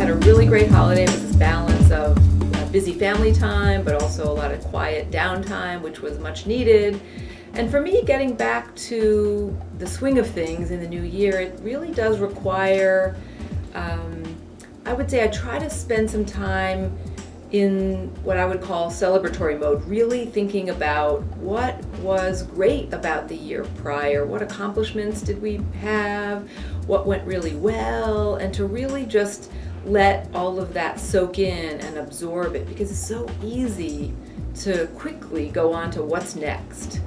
had a really great holiday with this balance of busy family time, but also a lot of quiet downtime, which was much needed. And for me, getting back to the swing of things in the new year, it really does require, I would say I try to spend some time in what I would call celebratory mode, really thinking about what was great about the year prior, what accomplishments did we have, what went really well, and to really just let all of that soak in and absorb it, because it's so easy to quickly go on to what's next.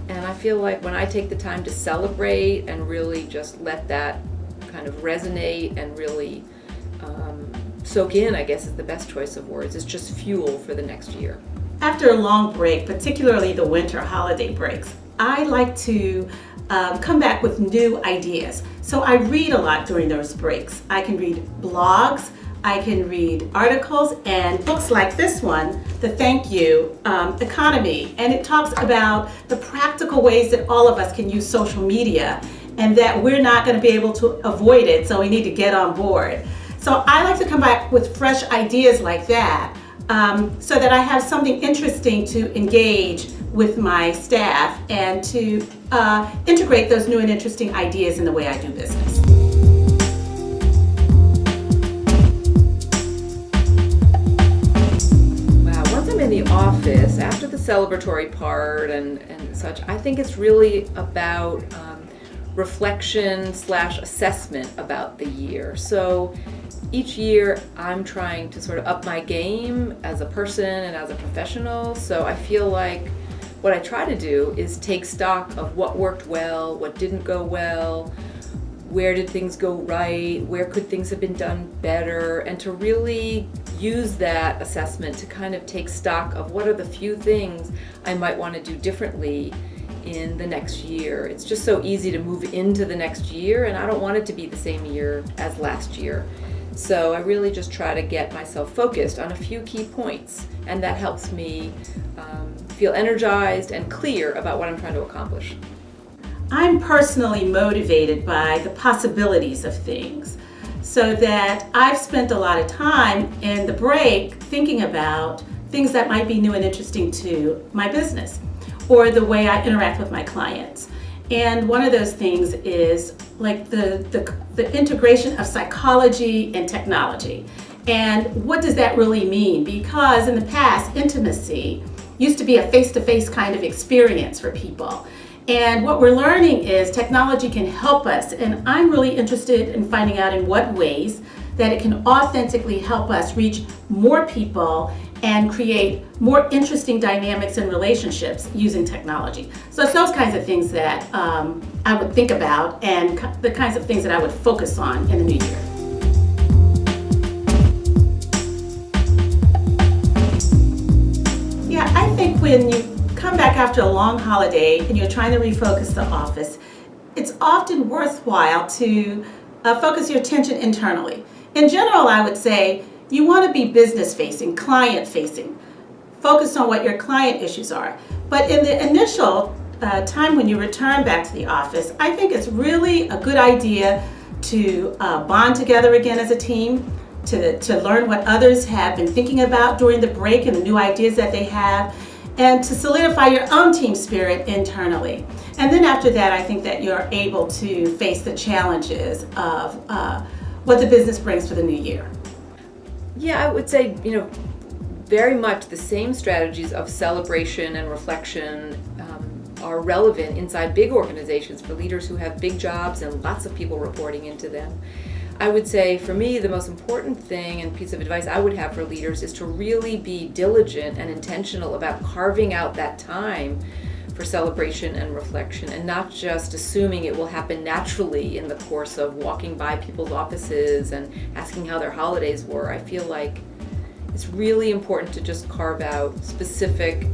And I feel like when I take the time to celebrate and really just let that kind of resonate and really soak in, I guess is the best choice of words. It's just fuel for the next year. After a long break, particularly the winter holiday breaks, I like to come back with new ideas. So I read a lot during those breaks. I can read blogs, I can read articles, and books like this one, The Thank You Economy. And it talks about the practical ways that all of us can use social media and that we're not going to be able to avoid it, so we need to get on board. So I like to come back with fresh ideas like that so that I have something interesting to engage with my staff and to integrate those new and interesting ideas in the way I do business. Wow, once I'm in the office, after the celebratory part and such, I think it's really about reflection/assessment about the year. So each year I'm trying to sort of up my game as a person and as a professional. So I feel like what I try to do is take stock of what worked well, what didn't go well, where did things go right, where could things have been done better, and to really use that assessment to kind of take stock of what are the few things I might want to do differently in the next year. It's just so easy to move into the next year, and I don't want it to be the same year as last year. So I really just try to get myself focused on a few key points, and that helps me feel energized and clear about what I'm trying to accomplish. I'm personally motivated by the possibilities of things, so that I've spent a lot of time in the break thinking about things that might be new and interesting to my business or the way I interact with my clients. And one of those things is like the integration of psychology and technology. And what does that really mean? Because in the past, intimacy used to be a face-to-face kind of experience for people. And what we're learning is technology can help us, and I'm really interested in finding out in what ways that it can authentically help us reach more people and create more interesting dynamics and relationships using technology. So it's those kinds of things that I would think about, and the kinds of things that I would focus on in the new year. Yeah, I think when you come back after a long holiday and you're trying to refocus the office, it's often worthwhile to focus your attention internally. In general, I would say you want to be business-facing, client-facing, focused on what your client issues are. But in the initial time when you return back to the office, I think it's really a good idea to bond together again as a team, to learn what others have been thinking about during the break and the new ideas that they have, and to solidify your own team spirit internally. And then after that, I think that you're able to face the challenges of what the business brings for the new year. Yeah, I would say, very much the same strategies of celebration and reflection are relevant inside big organizations for leaders who have big jobs and lots of people reporting into them. I would say for me, the most important thing and piece of advice I would have for leaders is to really be diligent and intentional about carving out that time for celebration and reflection, and not just assuming it will happen naturally in the course of walking by people's offices and asking how their holidays were. I feel like it's really important to just carve out specific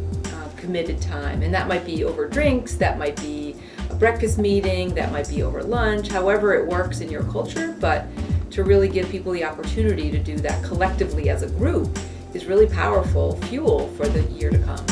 committed time, and that might be over drinks, that might be a breakfast meeting, that might be over lunch, however it works in your culture, but to really give people the opportunity to do that collectively as a group is really powerful fuel for the year to come.